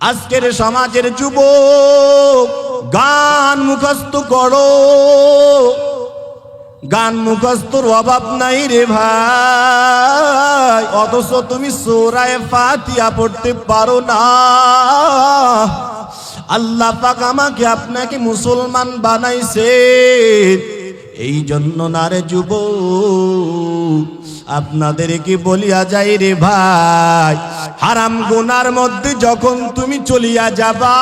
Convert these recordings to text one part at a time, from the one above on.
আজকের সমাজের যুবক গান মুখস্থ করো, গান মুখস্থর অভাব নাই রে ভাই, অথচ তুমি সূরা ফাতিহা পড়তে পারো না। আল্লাহ পাক আমাকে আপনাকে মুসলমান বানাইছে, এই জন্য না রে যুবক, আপনাদেরকে বলিয়া যাই রে ভাই, হারাম গুনার মধ্যে যখন তুমি চলিয়া যাবা,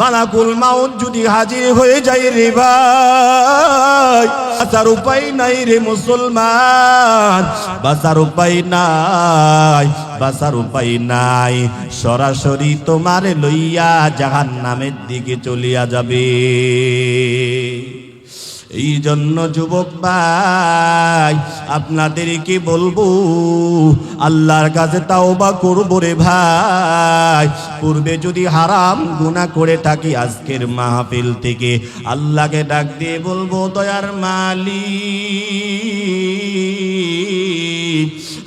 মালাকুল মাউত যদি হাজির হয়ে যায় রে ভাই, বাঁচার উপায় নাই রে মুসলমান, বাঁচার উপায় নাই, বাঁচার উপায় নাই, সরাসরি তোমার লইয়া জাহান্নামের দিকে চলিয়া যাবে। এই জন্য যুবক ভাই আপনাদেরকে বলবো, আল্লাহর কাছে তাওবা করবো রে ভাই। পূর্বে যদি হারাম গুনাহ করে থাকি, আজকের মাহফিল থেকে আল্লাহকে ডাক দিয়ে বলবো, দয়ার মালিক,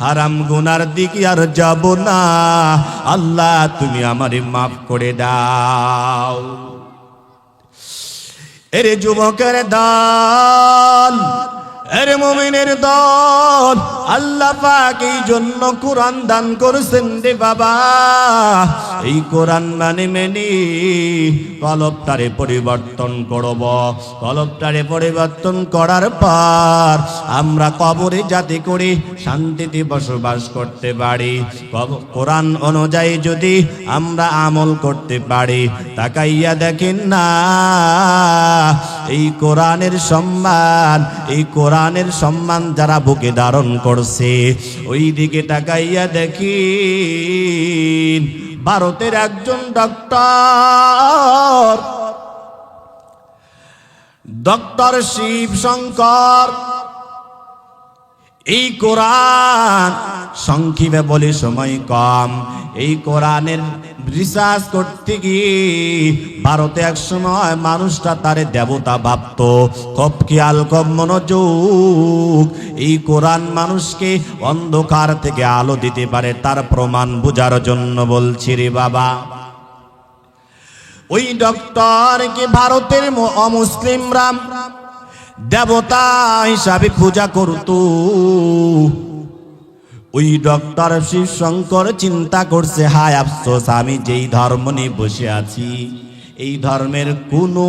হারাম গুনার দিকে আর যাব না, আল্লাহ তুমি আমারে মাফ করে দাও। এরে যুবকের দল, এরে মুমিনের দল, আল্লাহ পাক এই জন্য কোরআন দান করেছেন রে বাবা। এই কোরআন মেনে কলবটারে পরিবর্তন করব, কলবটারে পরিবর্তন করার পর আমরা কবরে যাতে করে শান্তিতে বসবাস করতে পারি, কোরআন অনুযায়ী যদি আমরা আমল করতে পারি, তাকাইয়া দেখেন না এই কোরআনের সম্মান, এই কোরআনের সম্মান যারা বুকে ধারণ করছে, ওই দিকে তাকাইয়া দেখি ভারতের একজন ডক্টর শিব শঙ্কর, এই কোরআন সংক্ষেপে বলে সময় কম, এই কোরআনের রিসার্চ করতে গিয়ে ভারতে এক সময় মানুষটা তারে দেবতা ভাবত। খুব খেয়াল, খুব মনোযোগ, এই কোরআন মানুষকে অন্ধকার থেকে আলো দিতে পারে, তার প্রমাণ বোঝার জন্য বলছি রে বাবা। ওই ডক্টরকে ভারতের অমুসলিমরা দেবতা হিসাবে পূজা করত। ওই ডক্টর শিব শঙ্কর চিন্তা করছে, হায় আফসোস, আমি যেই ধর্ম নিয়ে বসে আছি, এই ধর্মের কোনো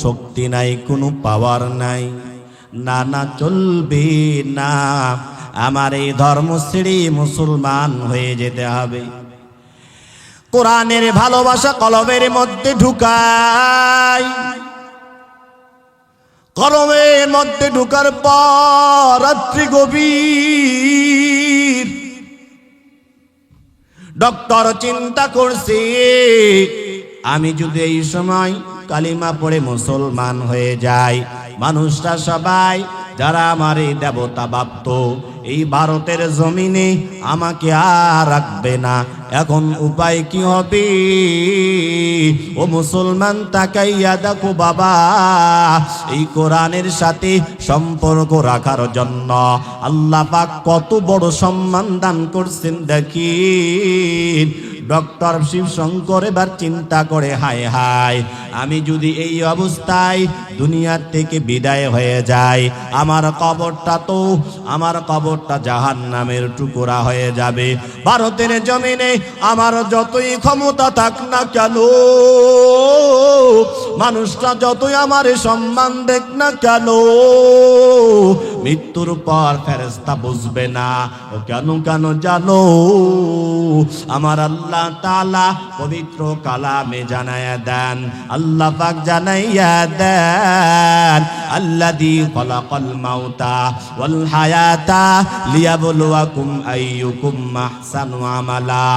শক্তি নাই, কোনো পাওয়ার নাই, না না চলবে না, আমার এই ধর্ম ছেড়ে মুসলমান হয়ে যেতে হবে। কোরআনের ভালোবাসা কলবের মধ্যে ঢুকাই, কলমের মধ্যে ঢুকার পর রাত্রি গভীর, ডক্টর চিন্তা করছে, আমি যদি এই সময় কালিমা পড়ে মুসলমান হয়ে যাই, মানুষরা সবাই যারা আমার এই দেবতা ভাবত, এই ভারতের জমিনে আমাকে আর রাখবে না। এখন উপায় কি হবে? ও মুসলমান, তাকাইয়া দেখো বাবা, এই কোরআনের সাথে সম্পর্ক রাখার জন্য আল্লাহ পাক কত বড় সম্মান দান করছেন দেখিন। ডক্টর শিব শঙ্কর এবার চিন্তা করে, হায় হায়, আমি যদি এই অবস্থায় দুনিয়ার থেকে বিদায় হয়ে যাই, আমার কবরটা জাহান্নামের টুকরা হয়ে যাবে। ভারতের জমিনে আমার যতই ক্ষমতা থাক না কেন, মানুষটা যতই আমার সম্মান দেখ না কেন, মৃত্যুর পর ফেরেশতা বুঝবে না। ও কেন কেন জানো? আমার আল্লাহ তাআলা পবিত্র কালামে জানায়া দেন, আল্লাহ পাক জানাইয়া দেন, আল্লাযী খালাকাল মাউতা ওয়াল হায়াতা লিয়াবলুয়াকুম আইয়ুকুম আহসানু আমালা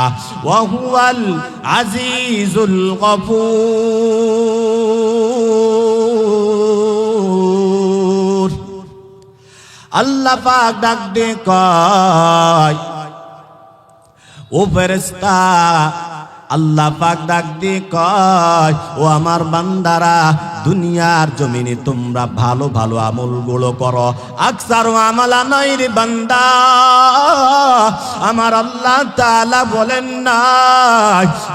ওয়া হুয়াল আজিজুল গফুর। আল্লাহ পাক ডাক দে কয়, ও ফেরেশতা, আল্লাহ পাক ডাক দিয়ে কয়, ও আমার বান্দারা, দুনিয়ার জমিনে তোমরা ভালো ভালো আমলগুলো করো। আকসারু আমালা নয় রে বান্দা, আমার আল্লাহ তাআলা বলেন না,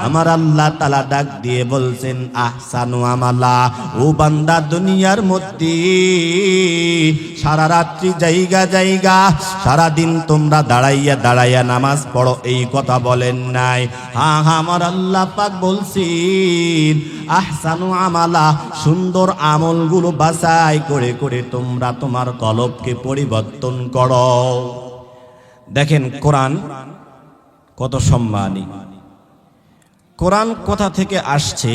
আমার আল্লাহ তাআলা ডাক দিয়ে বলছেন আহসানু আমালা। ও বান্দা, দুনিয়ার মধ্যে সারা রাত্রি জায়গা জায়গা সারা দিন তোমরা দাঁড়াইয়া দাঁড়াইয়া নামাজ পড়ো, এই কথা বলেন নাই। হ্যাঁ হ্যাঁ, আমার আল্লাহ পাক বলছেন আহসানু আমালা, সুন্দর আমলগুলো বাছাই করে করে তোমরা তোমার কলবকে পরিবর্তন করো। দেখেন কোরআন কত সম্মানী। কোরআন কোথা থেকে আসছে,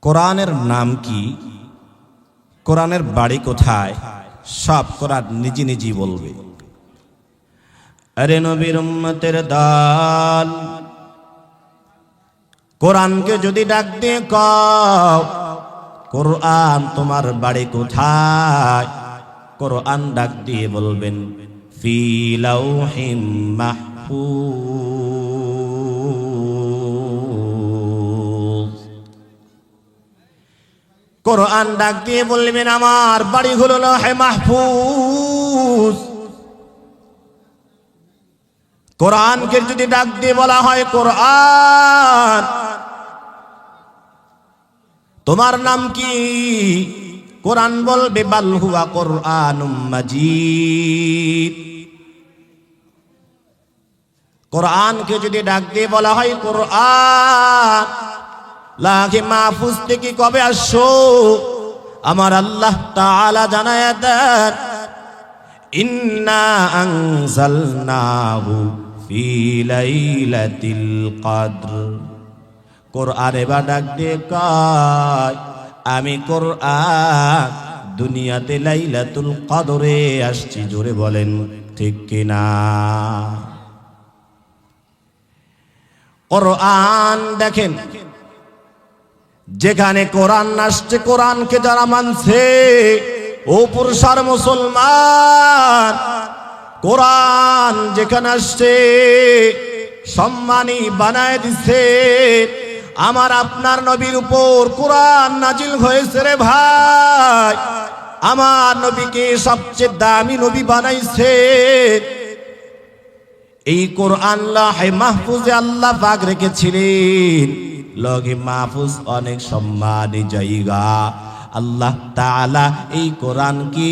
কোরআনের নাম কি, কোরআনের বাড়ি কোথায়, সব কোরআন নিজে নিজেই বলবে। আরে নবীর উম্মতের দল, কোরআনকে যদি ডাক দিয়ে কও কোরআন তোমার বাড়ি কোথায়, কোরআন ডাক দিয়ে বলবেন ফি লাউহিম মাহফুজ। কোরআন ডাক দিয়ে বলবেন আমার বাড়ি হলো লৌহে মাহফুজ। কোরআনকে যদি ডাক দিয়ে বলা হয় কোরআন, তোমার নাম কি, কোরআন বলবে বাল হুয়া কোরআনুম মাজিদ। কোরআনকে যদি ডাক দিয়ে বলা হয় কোরআন, লাহে মাহফুজ থেকে কবে আসছো, আমার আল্লাহ তাআলা জানায়া দেন ইন্না আনজালনাহু ফি লাইলাতিল কদর। কোরআন এবার ডাক দিয়ে কয় আমি কোরআন দুনিয়াতে লাইলাতুল কদরে আসছি। জোরে বলেন ঠিক কিনা? কোরআন দেখেন, যেখানে কোরআন আসছে, কোরআনকে যারা মানছে, ও পুরুষার মুসলমান, কোরআন যেখানে আসছে সম্মানী বানায় দিছে। আমার আপনার নবীর উপর কোরআন নাজিল হয়েছে রে ভাই, আমার নবীকে সবচেয়ে দামি নবী বানাইছে। এই কোরআন লাহে মাহফুজে আল্লাহ পাক রেখেছিলেন। লৌহে মাহফুজ অনেক সম্মানী জায়গা। আল্লাহ তাআলা এই কোরআন কি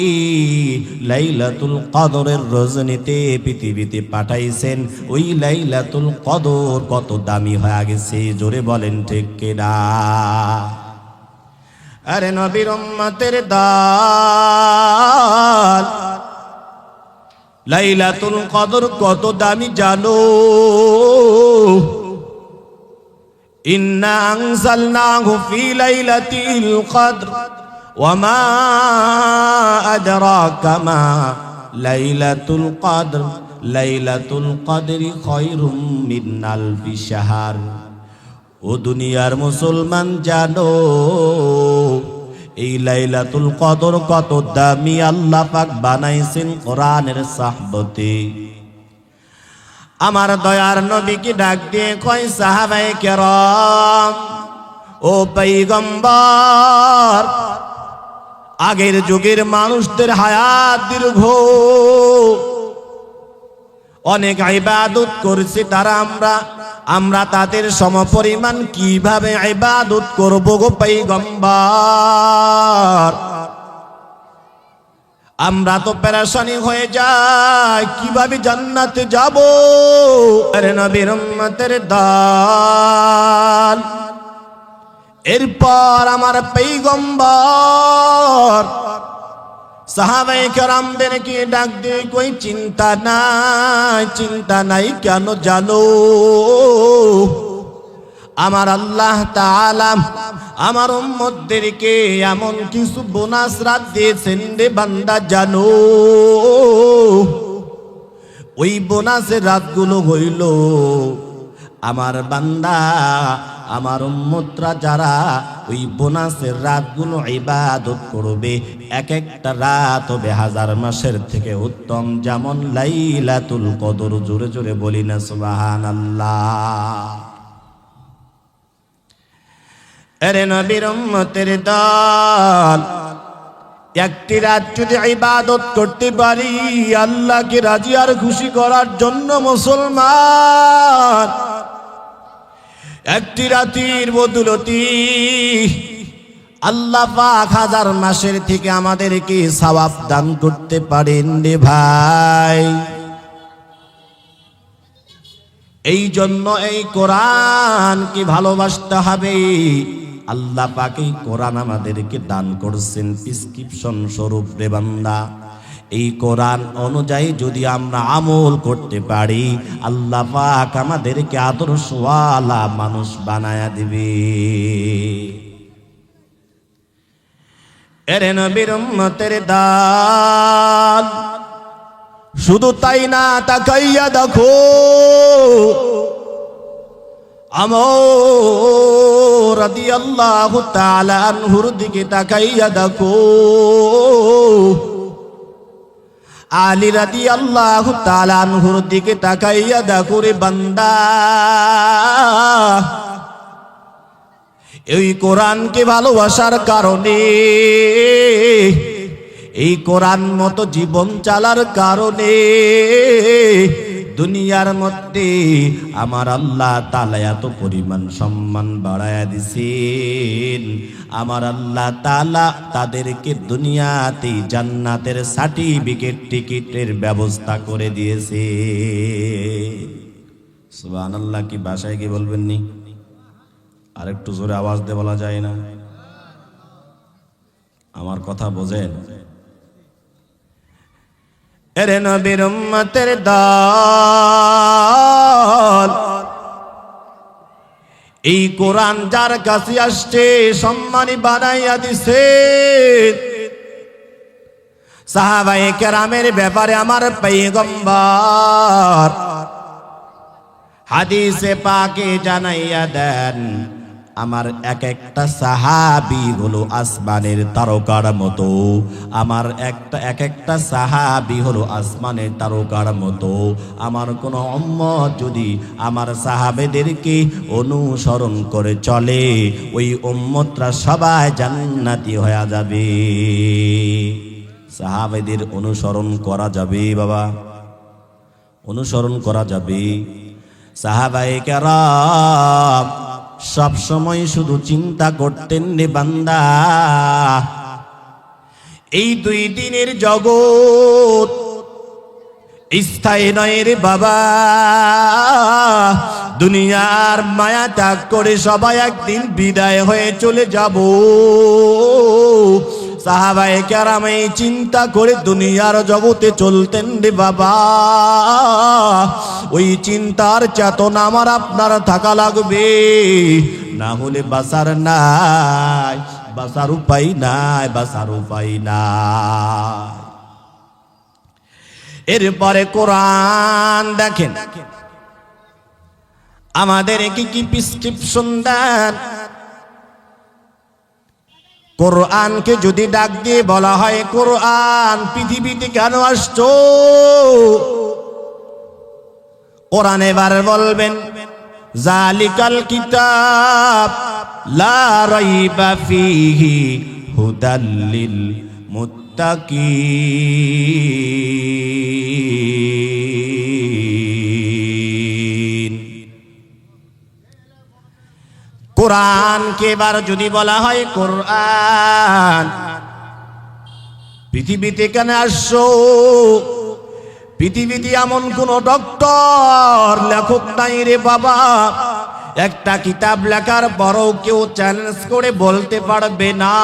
লাইলাতুল কদরের রজনীতে পৃথিবীতে পাঠাইছেন। ওই লাইলাতুল কদর কত দামি হয়ে গেছে, জোরে বলেন ঠিক কিনা? আরে নবীর উম্মতের দল, লাইলাতুল কদর কত দামি জানো? ইন্না আনজালনাহু ফি লাইলাতিল কদর ওয়া মা আদরাকা মা লাইলাতুল কদর লাইলাতুল কদরি খায়রুম মিন আলফি শাহর। ও দুনিয়ার মুসলমান জানো এই লাইলাতুল কদর কত দামি আল্লাহ পাক বানাইছেন কোরআনের সাহবতে। আমার দয়ার নবীকে ডাক দিয়ে কয় সাহাবায়ে কেরাম, ও পয়গম্বর, আগের যুগের মানুষদের হায়াত দীর্ঘ, অনেক ইবাদত করেছে তারা, আমরা তাদের সমপরিমাণ কিভাবে ইবাদত করব গো পয়গম্বর? আমরা তো পেরেশানি হয়ে যাই, কিভাবে জান্নাতে যাব? আরে নবীর উম্মতের দল, এরপর আমার পয়গম্বর সাহাবায়ে কেরামদেরকে ডাক দিয়ে কই চিন্তা নাই কেন জানো? আমার আল্লাহ তাআলা আমার উম্মতদেরকে এমন কিছু বোনাস রাত দিয়েছেন রে বান্দা জানো? ওই বোনাসের রাতগুলো হইল আমার বান্দা, আমার উম্মতরা যারা ওই বোনাসের রাতগুলো ইবাদত করবে, এক একটা রাত হবে হাজার মাসের থেকে উত্তম। যেমন লাইলাতুল কদর। জোরে জোরে বলি না সুবহানাল্লাহ। এরে নবীর উম্মতের দল, একটি রাত যদি ইবাদত করতে পারি আল্লাহকে রাজি আর খুশি করার জন্য মুসলমান, একটি রাতের বদৌলতি আল্লাহ পাক হাজার মাসের থেকে আমাদেরকে সওয়াব দান করতে পারেন রে ভাই। এই জন্য এই কোরআনকে ভালোবাসতে হবে। আল্লাহ পাক এই কোরআন আমাদেরকে দান করছেন প্রেসক্রিপশন স্বরূপ রে বান্দা। এই কোরআন অনুযায়ী যদি আমরা আমল করতে পারি আল্লাহ পাক আমাদেরকে আদর্শওয়ালা মানুষ বানায়া দিবে। এরে নবীর উম্মতের দল, শুধু তাই না, তাকাইয়া দেখো আমর রাদিয়াল্লাহু তাআলা আনহুর দিকে তাকাইয়া দেখো, আলী রাদিয়াল্লাহু তাআলা আনহুর দিকে তাকাইয়া দেখো রে বান্দা। এই কোরআনকে ভালোবাসার কারণে, এই কোরআন মতো জীবন চালার কারণে দুনিয়ার মধ্যে আমার আল্লাহ তাআলা এত পরিমাণ সম্মান বাড়ায়া দিছেন। আমার আল্লাহ তাআলা তাদেরকে দুনিয়াতে জান্নাতের সার্টিফিকেট টিকিটের ব্যবস্থা করে দিয়েছে। সুবহানাল্লাহ। কি ভাষায় কি বলবেন নি? আর একটু জোরে আওয়াজ দিয়ে বলা যায় না? আমার কথা বোঝেন? এরে নবীর উম্মতের দল, এই কোরআন যার কাছে আসছে সম্মানী বানাইয়া দিছে। সাহাবায়ে কেরামের ব্যাপারে আমার পয়গম্বর হাদিসে পাকে জানাইয়া দেন, আমার এক একটা সাহাবী হলো আসমানের তারকার মতো। আমার এক একটা সাহাবী হলো আসমানের তারকার মতো। আমার কোন উম্মত যদি আমার সাহাবেদেরকে অনুসরণ করে চলে ওই উম্মতরা সবাই জান্নাতি হয়ে যাবে। সাহাবেদের অনুসরণ করা যাবে বাবা, অনুসরণ করা যাবে। সাহাবায়ে কেরাম সব সময় শুধু চিন্তা করতেন রে বান্দা, এই 2 দিনের জগৎ স্থায়ী নয় রে বাবা। দুনিয়ার মায়া ত্যাগ করে সবাই একদিন বিদায় হয়ে চলে যাব। সাহাবায়ে কেরাম এই চিন্তা করে দুনিয়ার জগতে চলতেন রে বাবা। ওই চিন্তার চেতনা আমার আপনার থাকা লাগবে, না হলে বাঁচার নাই, বাঁচার উপায় নাই, বাঁচার উপায় নাই। এরপরে কোরআন দেখেন আমাদের কি প্রেসক্রিপশন দেন। কোরআনকে যদি ডাক দিয়ে বলা হয়, কোরআন পৃথিবীতে কেন আসছো? কোরআন এবার বলবেন, জালিকাল কিতাব লা রাইবা ফীহি হুদাল লিল মুত্তাকিন। কোরআনকে এবার যদি বলা হয়, কোরআন পৃথিবীতে কেন আসছো? পৃথিবীতে এমন কোন ডক্টর লেখক নাই রে বাবা, একটা কিতাব লেখার পরও কেউ চ্যালেঞ্জ করে বলতে পারবে না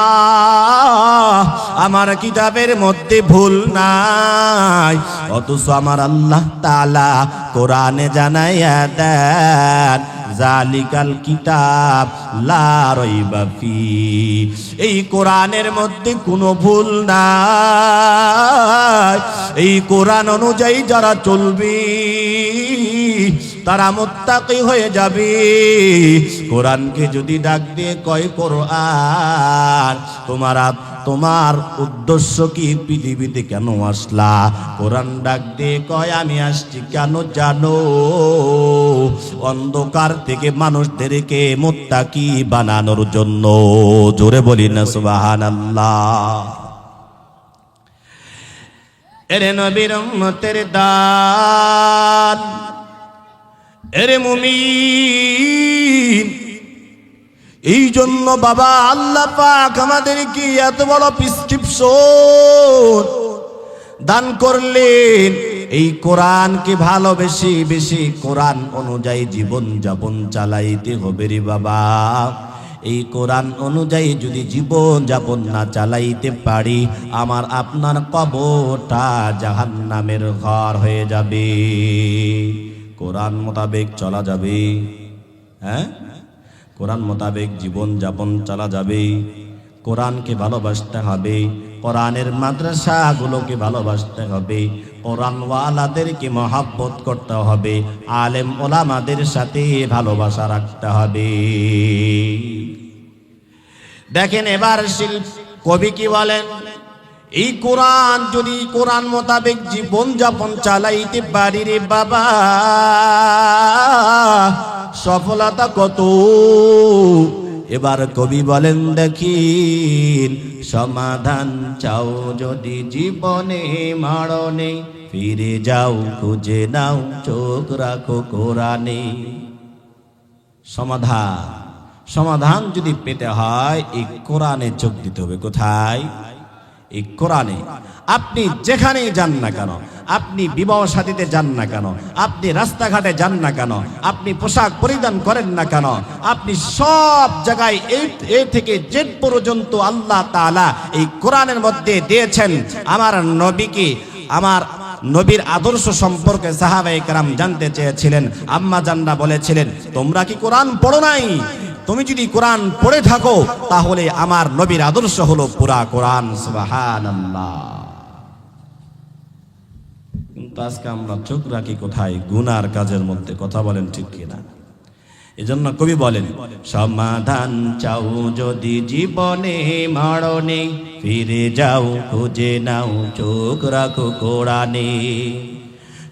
আমার কিতাবের মধ্যে ভুল নাই। অথচ আমার আল্লাহ তাআলা কোরআনে জানাইয়া দেন, জালিকাল কিতাব লা রাইবা ফি। এই কোরআনের মধ্যে কোনো ভুল নাই। এই কোরআন অনুযায়ী যারা চলবে তারা মুত্তাকি হয়ে যাবে। কোরআনকে যদি ডাক দিয়ে কয়, কোরআন তোমার উদ্দেশ্য কি, পৃথিবীতে কেন আসলা? কোরআন ডাক দিয়ে কয় আমি আসছি কেন জানো? অন্ধকার থেকে মানুষদেরকে মুত্তাকি বানানোর জন্য। জোরে বলি না সুবহানাল্লাহ। এরে নবীর উম্মতের দান, এরে মুমিন, এই জন্য বাবা আল্লাহ পাক আমাদেরকে এত বড় প্রেসক্রিপশন দান করলেন। এই কোরআনকে ভালোবেসে বেশি কোরআন অনুযায়ী জীবন যাপন চালাইতে হবে রে বাবা। এই কোরআন অনুযায়ী যদি জীবন যাপন না চালাইতে পারি, আমার আপনার কবরটা জাহান্নামের ঘর হয়ে যাবে। কোরআন মোতাবেক চলা যাবে, হ্যাঁ, কোরআন মোতাবেক জীবন যাপন চলা যাবে। কোরআনকে ভালোবাসতে হবে, কোরআনের মাদ্রাসাগুলোকে ভালোবাসতে হবে, কোরআনওয়ালাদেরকে মহব্বত করতে হবে, আলেম ওলামাদের সাথে ভালোবাসা রাখতে হবে। দেখেন এবার কবি কি বলেন, এই কোরআন যদি কোরআন মোতাবেক জীবন যাপন চালাইতে পারি রে বাবা, সফলতা কত। এবার কবি বলেন দেখিন, সমাধান চাও যদি জীবনে মরণে, ফিরে যাও খুঁজে নাও চোখ রাখো কোরআনে। সমাধান যদি পেতে হয় এই কোরআনে চোখ দিতে হবে। কোথায়? এই কোরআনে। আপনি যেখানে যান না কেন, আপনি বিবাহ শাদীতে যান না কেন, আপনি রাস্তাঘাটে যান না কেন, আপনি পোশাক পরিধান করেন না কেন, আপনি সব জায়গায় এ থেকে জেড পর্যন্ত আল্লাহ তাআলা এই কোরআনের মধ্যে দিয়েছেন। আমার নবীকে, আমার নবীর আদর্শ সম্পর্কে সাহাবায়ে কেরাম জানতে চেয়েছিলেন। আম্মা জানরা বলেছিলেন, তোমরা কি কোরআন পড়ো নাই? তুমি যদি কোরআন পড়ে থাকো তাহলে আমার নবীর আদর্শ হলো পুরা কোরআন। সুবহানাল্লাহ। কিন্তু আজকে আমরা চোখ রাখি কোথায়? গুনার কাজের মধ্যে। কথা বলেন ঠিক কিনা? এজন্য কবি বলেন, সমাধান চাও যদি জীবনে মরণে, ফিরে যাও খুঁজে নাও চোখ রাখো কোরআনে।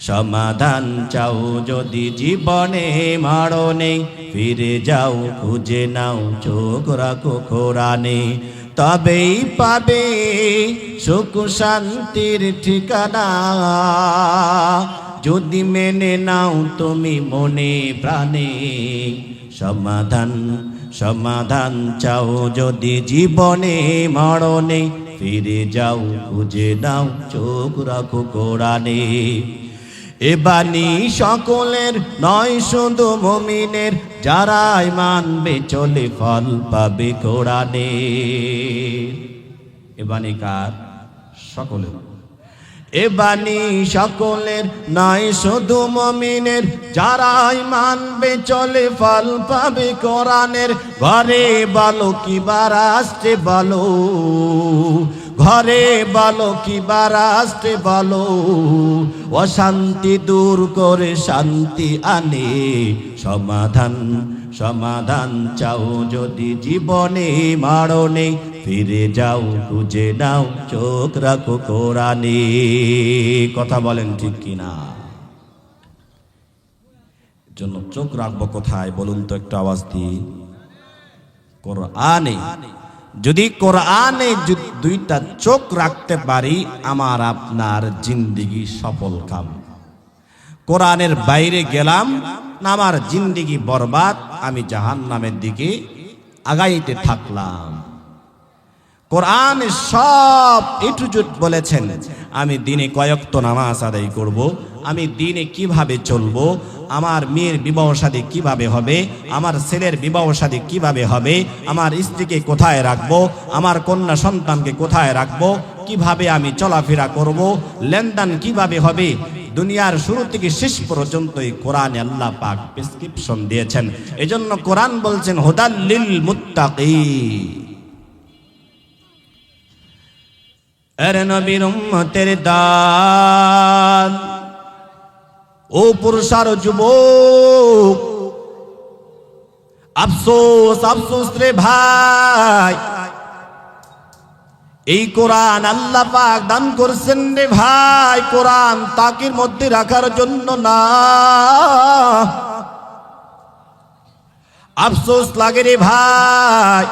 সমাধান চাও যদি জীবনে মরণে, ফিরে যাও খুঁজে নাও চোখ রাখো কোরআনে। তবেই পাবে সুখ শান্তির ঠিকানা, যদি মেনে নাও তুমি মনে প্রাণে। সমাধান চাও যদি জীবনে মরণে, ফিরে যাও খুঁজে নাও চোখ রাখো কোরআনে। এ বাণী সকলের নয় শুধু মুমিনের, যারাই মানবে চলে ফল পাবে কোরআনে। এ বাণী কার? সকলের। এ বাণী সকলের নয় শুধু মুমিনের, যারাই মানবে চলে ফল পাবে কোরআনের। ঘরে বলো কিবা রাষ্ট্রে বলো, ঘরে বলো কিবা রাষ্ট্রে বলো, অশান্তি দূর করে শান্তি আনে। সমাধান চাও যদি জীবনে মরণে, ফিরে যাও খুঁজে নাও চোখ রাখো কোরআনে। কথা বলেন ঠিক কিনা? জন্য চোখ রাখবো কোথায় বলুন তো একটু আওয়াজ দিয়ে? কোরআনে। যদি কোরআনে দুইটা চোখ রাখতে পারি, আমার আপনার জিন্দেগি সফল কাম। কোরআনের বাইরে গেলাম না, আমার জিন্দেগি বরবাদ, আমি জাহান্নামের দিকে আগাইতে থাকলাম। কোরআন সব এ টু জেড বলেছেন। আমি দিনে কয়েকত নামাজ আদায় করব, আমি দিনে কিভাবে চলবো, আমার মেয়ের বিবাহ শাদী কিভাবে হবে, আমার ছেলের বিবাহ শাদী কিভাবে হবে, আমার স্ত্রীকে কোথায় রাখবো, আমার কন্যা সন্তানকে কোথায় রাখবো, কিভাবে আমি চলাফেরা করব, লেনদেন কিভাবে হবে। দুনিয়ার শুরু থেকে শেষ পর্যন্ত এই কোরআনে আল্লাহ পাক প্রেসক্রিপশন দিয়েছেন। এজন্য কোরআন বলছেন হুদাল লিল মুত্তাকিন। এর নবীর উম্মতের দান, ও পুরুষ আর যুবক, আফসোস আফসোস রে ভাই, এই কোরআন আল্লাহ পাক দান করছেন রে ভাই, কোরআন তাকের মধ্যে রাখার জন্য না। আফসোস লাগে রে ভাই,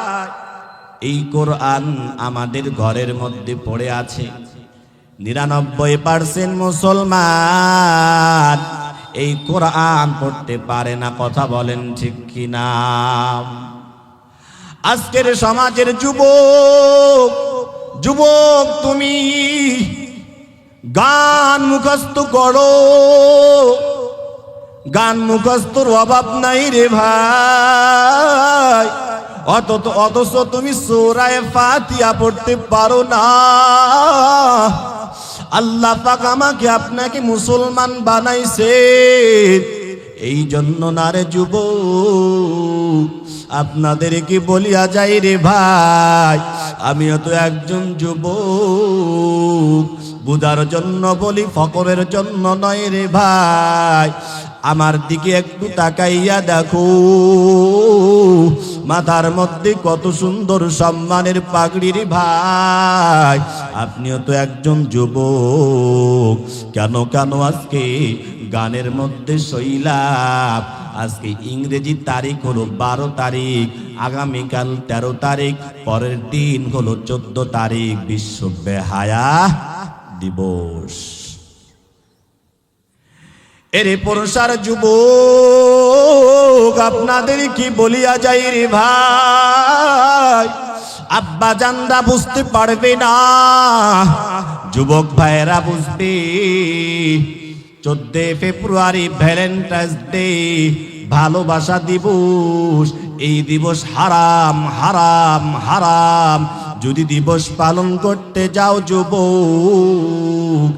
এই কোরআন আমাদের ঘরের মধ্যে পড়ে আছে। 99% মুসলমান এই কোরআন পড়তে পারে না। কথা বলেন ঠিক কিনা? আজকের সমাজের যুবক তুমি গান মুখস্থ করো, গান মুখস্থর অভাব নাই রে ভাই, অথচ তুমি সূরা ফাতিহা পড়তে পারো না। আল্লাহ পাক আমাকে আপনাকে মুসলমান বানাইছে, এই জন্য না রে যুবক, আপনাদেরকে বলিয়া যাই রে ভাই, আমিও তো একজন যুবক, বুঝার জন্য বলি, ফকরের জন্য নয় রে ভাই। আমার দিকে একটু তাকাইয়া দেখো, মাথার মধ্যে কত সুন্দর সম্মানের পাগড়ি রে ভাই, আপনিও তো একজন যুবক। কেন আজকে গানের মধ্যে শৈলাপ, আজকে ইংরেজি তারিখ হলো 12 তারিখ, আগামীকাল 13 তারিখ, পরের দিন হলো 14 তারিখ বিশ্ব বেহায়া দিবস। এরে পুরুষার যুবক, আপনাদের কি বলিয়া যাই রে ভাই, আব্বা জানরা বুঝতে পারবে না, যুবক ভাইয়েরা বুঝবে। 14 ফেব্রুয়ারি ভ্যালেন্টাইন্স ডে, ভালোবাসা দিবস। এই দিবস হারাম হারাম হারাম। যদি দিবস পালন করতে যাও যুবক,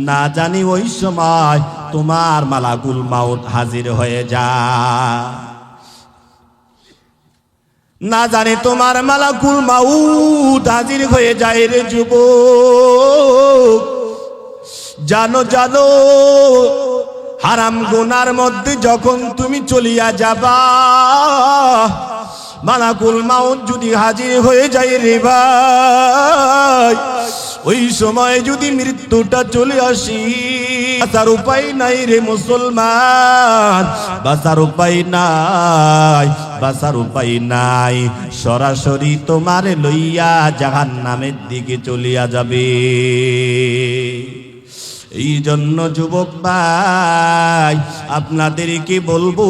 না জানি ওই সময় তোমার মালাকুল মাউত হাজির হয়ে যায়, না জানি তোমার মালাকুল মাউত হাজির হয়ে যায় রে যুবক। জানো হারাম গুনার মধ্যে যখন তুমি চলিয়া যাবা, মালাকুল মাউত যদি হাজির হয়ে যায় রে ভাই, ওই সময় যদি মৃত্যুটা চলে আসি, বাঁচার উপায় নাই রে মুসলমান, বাঁচার উপায় নাই, বাঁচার উপায় নাই। সরাসরি তোমার লইয়া জাহান্নামের দিকে চলিয়া যাবে। এই জন্য যুবক ভাই, আপনাদেরকে বলবো,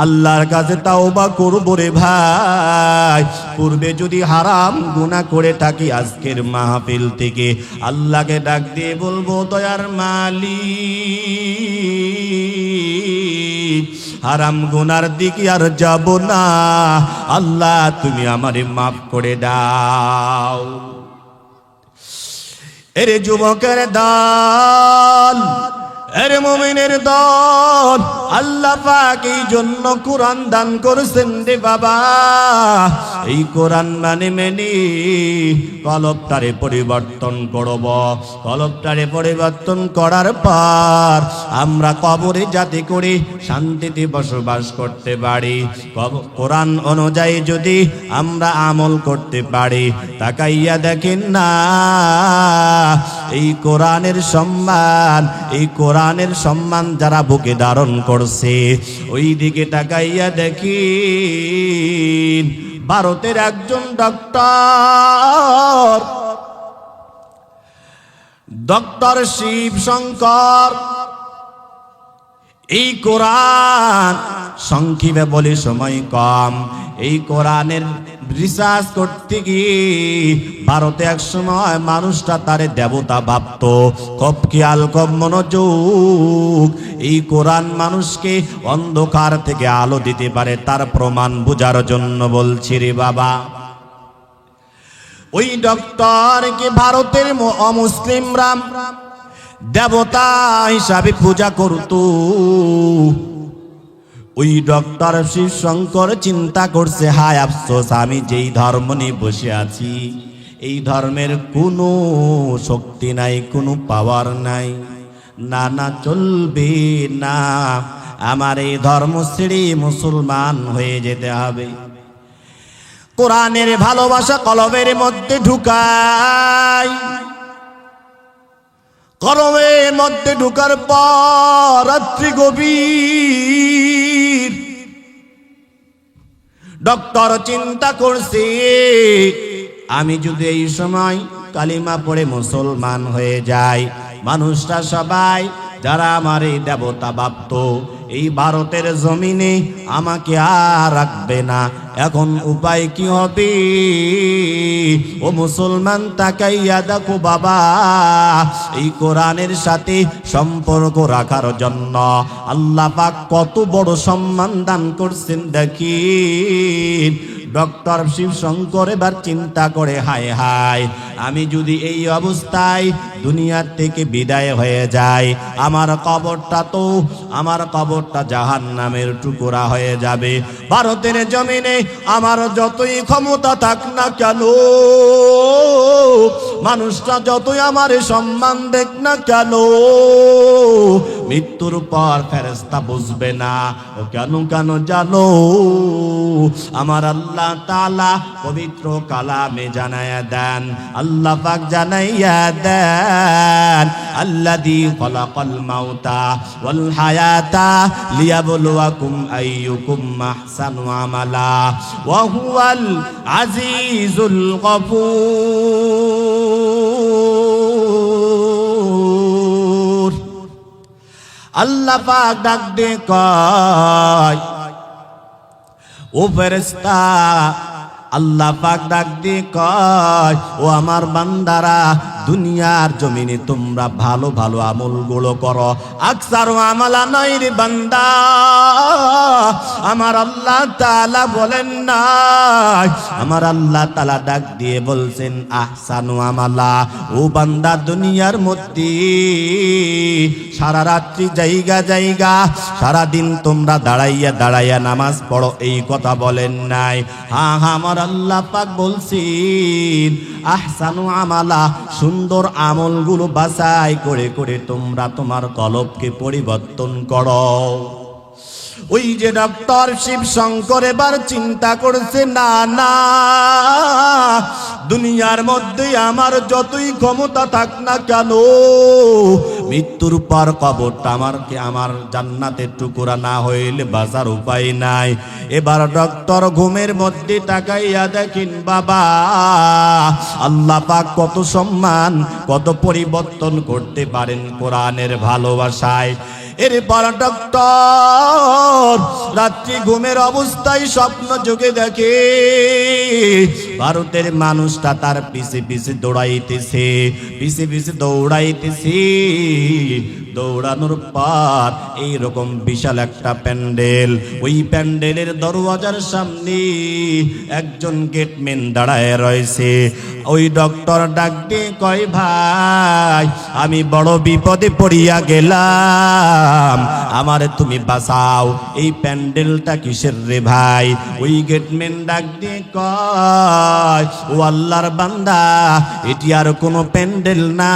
আল্লাহর কাছে তাওবা করবো রে ভাই। পূর্বে যদি হারাম গুনাহ করে থাকি, আজকের মাহফিল থেকে আল্লাহকে ডাক দিয়ে বলবো, দয়ার মালিক, হারাম গুনার দিকে আর যাব না, আল্লাহ তুমি আমারে মাফ করে দাও। এরে যুবকের দল, এরে মুমিনের দল, আল্লাহ পাক এই জন্য কোরআন দান করেছেন রে বাবা। এই কোরআন মেনে কলবটারে পরিবর্তন করব। কলবটারে পরিবর্তন করার পর আমরা কবরে যাতে করে শান্তিতে বসবাস করতে পারি, কোরআন অনুযায়ী যদি আমরা আমল করতে পারি। তাকাইয়া দেখেন না, এই কোরআনের সম্মান, এই কোরআনের সম্মান যারা বুকে ধারণ করছে, ওই দিকে তাকাইয়া দেখি ভারতের একজন ডক্টর শিব শঙ্কর, এই কোরআন সংক্ষেপে বলে সময় কম, এই কোরআনের রিসার্চ করতে গিয়ে ভারতে এক সময় মানুষটা তারে দেবতা ভাবত। খুব খেয়াল, খুব মনোযোগ। এই কোরআন মানুষকে অন্ধকার থেকে আলো দিতে পারে, তার প্রমাণ বোঝার জন্য বলছি রে বাবা। ওই ডক্টরকে ভারতের অমুসলিমরা দেবতা হিসাবে পূজা করত। ওই ডক্টর শিব শঙ্কর চিন্তা করছে, হায় আফসোস, আমি যেই ধর্ম নিয়ে বসে আছি, এই ধর্মের কোনো শক্তি নাই, কোনো পাওয়ার নাই, না চলবে না, আমার এই ধর্ম ছেড়ে মুসলমান হয়ে যেতে হবে। কোরআনের ভালোবাসা কলবের মধ্যে ঢুকাই। কলমের মধ্যে ঢুকার পর রাত্রি গভীর ডক্টর চিন্তা করছে, আমি যদি এই সময় কালিমা পড়ে মুসলমান হয়ে যাই, মানুষরা সবাই যারা আমার এই দেবতা ভাবত এই ভারতের জমিনে আমাকে আর রাখবে না। এখন উপায় কি হবে? ও মুসলমান, তাকাইয়া দেখো বাবা, এই কোরআনের সাথে সম্পর্ক রাখার জন্য আল্লাহ পাক কত বড় সম্মান দান করছেন দেখিন। ডক্টর শিবশঙ্কর এবার চিন্তা করে, হায় হায়, আমি যদি এই অবস্থায় দুনিয়ার থেকে বিদায় হয়ে যাই, আমার কবরটা জাহান্নামের টুকরা হয়ে যাবে। ভারতের জমিনে আমার যতই ক্ষমতা থাক না কেন, মানুষটা যতই আমার সম্মান দেখ না কেন, মৃত্যুর পর ফেরেশতা বুঝবে না। ও কেন কেন জানো? আমার আল্লাহ তাআলা পবিত্র কালামে জানায়া দেন, আল্লাহ পাক জানাইয়া দেন, আল্লাযী খালাকাল মাউতা ওয়াল হায়াতা লিয়াবলুয়াকুম আইয়ুকুম আহসানু আমালা ওয়া হুয়াল আজিজুল গফুর। আল্লাহ পাক ডাক দিয়ে কয়, ও ফেরেশতা, আল্লাহ পাক ডাক দিয়ে কয়, ও আমার বান্দারা, দুনিয়ার জমিনে তোমরা ভালো ভালো আমলগুলো করো। আকসারু আমালা নয় রে বান্দা, আমার আল্লাহ তাআলা বলেন না, আমার আল্লাহ তাআলা ডাক দিয়ে বলছেন আহসানু আমালা। ও বান্দা, দুনিয়ার মধ্যে সারা রাত্রি জায়গা সারা দিন তোমরা দাঁড়াইয়া দাঁড়াইয়া নামাজ পড়ো, এই কথা বলেন নাই। হ্যাঁ, আমার আল্লাহ পাক বলছেন আহসানু আমালা, সুন্দর আমলগুলো বাছাই করে করে তোমরা তোমার কলবকে পরিবর্তন করো। ওই যে ডক্টর শিবশঙ্কর এবার চিন্তা করছে, না না, দুনিয়ার মধ্যে আমার যতই ক্ষমতা থাক না কেন, মৃত্যুর পর কবরটা আমার জান্নাতের টুকরা না হইলে বাঁচার উপায় নাই। এবার ডক্টর ঘুমের মধ্যে তাকাইয়া দেখেন, বাবা, আল্লাহ পাক কত সম্মান, কত পরিবর্তন করতে পারেন কোরআনের ভালোবাসায়। এরপর ডক্টর রাত্রি ঘুমের অবস্থায় স্বপ্ন যোগে দেখে ভারতের মানুষটা তার পিছে পিছে দৌড়াইতেছে। দৌড়ানোর পর এইরকম বিশাল একটা প্যান্ডেল, ওই প্যান্ডেলের দরওয়াজার সামনে একজন গেটম্যান দাঁড়ায় রয়েছে। ওই ডক্টর ডাক দিয়ে কয়, ভাই, আমি বড় বিপদে পড়িয়া গেলাম, আমারে তুমি বাঁচাও। এই প্যান্ডেলটা কিসের রে ভাই? ওই গেটম্যান ডাক দিয়ে কয়, ও আল্লাহর বান্দা, এটি আর কোনো প্যান্ডেল না,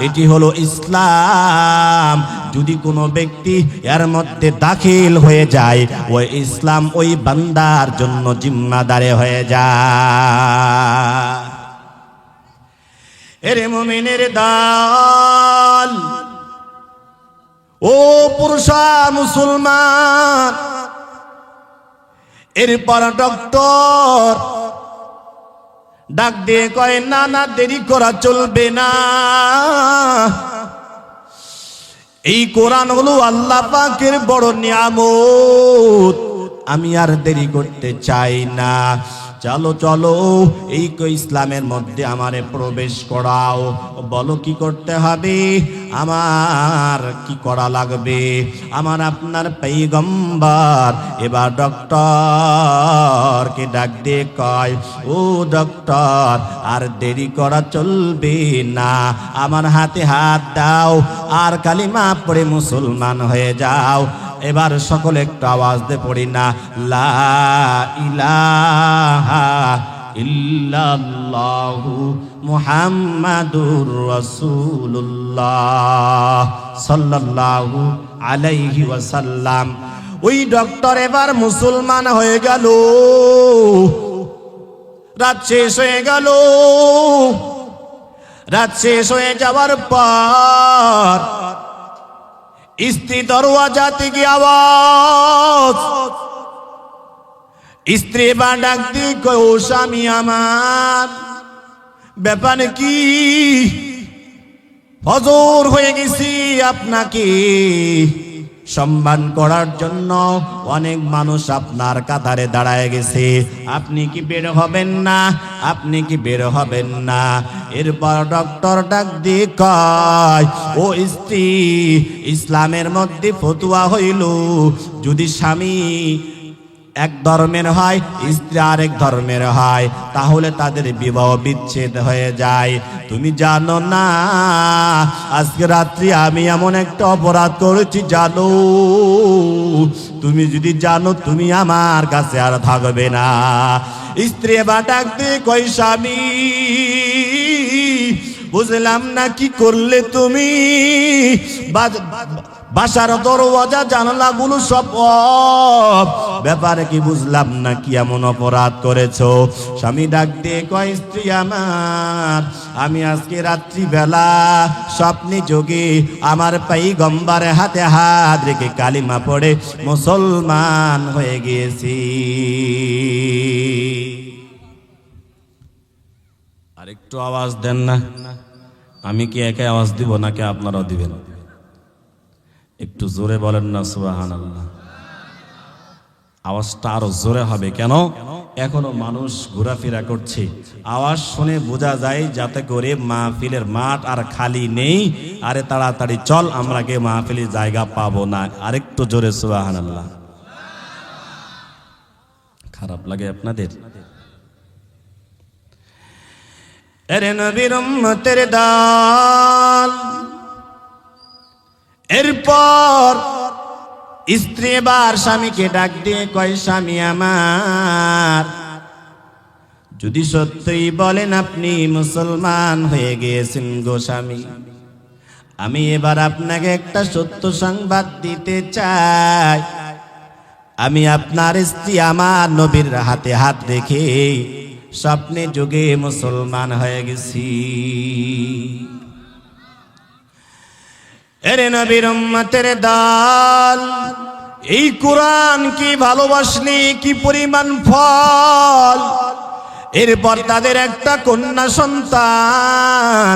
এটি হলো ইসলাম। যদি কোনো ব্যক্তি এর মধ্যে দাখিল হয়ে যায়, ওই ইসলাম ওই বান্দার জন্য জিম্মাদারে হয়ে যায়। এরে মুমিনের দল, ও পুরুষা মুসলমান, এরপর ডক্টর ডাক দিয়ে কয়, না না, দেরি করা চলবে না। এই কোরআন হলো আল্লাহ পাকের বড় নিয়ামত, আমি আর দেরি করতে চাই না। চলো চলো, এই ইসলামের মধ্যে আমারে প্রবেশ করাও। বলো কি করতে হবে, আমার কি করা লাগবে? আমার আপনার পয়গম্বর এবার ডক্টরকে ডাক দিয়ে কয়, ও ডক্টর, আর দেরি করা চলবে না, আমার হাতে হাত দাও আর কালিমা পড়ে মুসলমান হয়ে যাও। এবার সকলে একটু আওয়াজ দিয়ে পড়ি না, লা ইলাহা ইল্লাল্লাহু মুহাম্মাদুর রাসূলুল্লাহ সাল্লাল্লাহু আলাইহি ওয়াসাল্লাম। ওই ডক্টর এবার মুসলমান হয়ে গেল। রাত শেষ হয়ে গেল। রাত শেষ হয়ে যাওয়ার পর স্ত্রী দরওয়াজা থেকে আওয়াজ, স্ত্রী বা ডাক দিয়ে কয়, ও স্বামী আমার, ব্যাপার কি? ফজর হয়ে গেছি, আপনাকে সম্মান করার জন্য অনেক মানুষ আপনার কাতারে দাঁড়ায় গেছে, আপনি কি বের হবেন না? আপনি কি বের হবেন না? এরপর ডক্টর ডাক দিয়ে কয়, ও স্ত্রী, ইসলামের মধ্যে ফতুয়া হইল যদি স্বামী এক ধর্মের হয়, স্ত্রী আরেক ধর্মের হয়, তাহলে তাদের বিবাহ বিচ্ছেদ হয়ে যায়। তুমি জানো না আজকে রাত্রি আমি এমন একটা অপরাধ করেছি জানো? তুমি যদি জানো তুমি আমার কাছে আর থাকবে না। স্ত্রী বা ডাক দিয়ে কই, স্বামী বুঝলাম না কি করলে তুমি? বাসার দরওয়াজা জানালাগুলো সব ব্যাপারে কি বুঝলাম না কি এমন অপরাধ করেছো? স্বামী ডাক দিয়ে কয়, স্ত্রী আমার, আমি আজকে রাত্রিবেলা স্বপ্নে যোগে আমার পয়গম্বরের হাতে হাত রেখে কালিমা পড়ে মুসলমান হয়ে গিয়েছি। আরেকটু আওয়াজ দেন না। আমি কি একা আওয়াজ দিব নাকি আপনারাও দিবেন? একটু জোরে বলেন না সুবহানাল্লাহ। আওয়াজটা আরো জোরে হবে। কেন? এখনো মানুষ ঘোরাফেরা করছে, আওয়াজ শুনে বোঝা যায় যাতে করে মাহফিলের মাঠ আর খালি নেই। আরে তাড়াতাড়ি চল, আমরা কে মাহফিলের জায়গা পাবো না। আরেকটু জোরে সুবহানাল্লাহ। খারাপ লাগে আপনাদের? এরে নবীর উম্মতের দল। এরপর স্ত্রী বার স্বামীকে ডাক দিয়ে কয়, স্বামী আমার, যদি সত্যই বলেন আপনি মুসলমান হয়ে গিয়েছেন গো স্বামী, আমি এবার আপনাকে একটা সত্য সংবাদ দিতে চাই। আমি আপনার স্ত্রী আমার নবীর হাতে হাত রেখে স্বপ্নে যোগে মুসলমান হয়ে গেছি। এরে নবীর উম্মতের দল, এই কোরআন কি ভালোবাসলি, কি পরিমাণ ফল। এরপর তাদের একটা কন্যা সন্তান,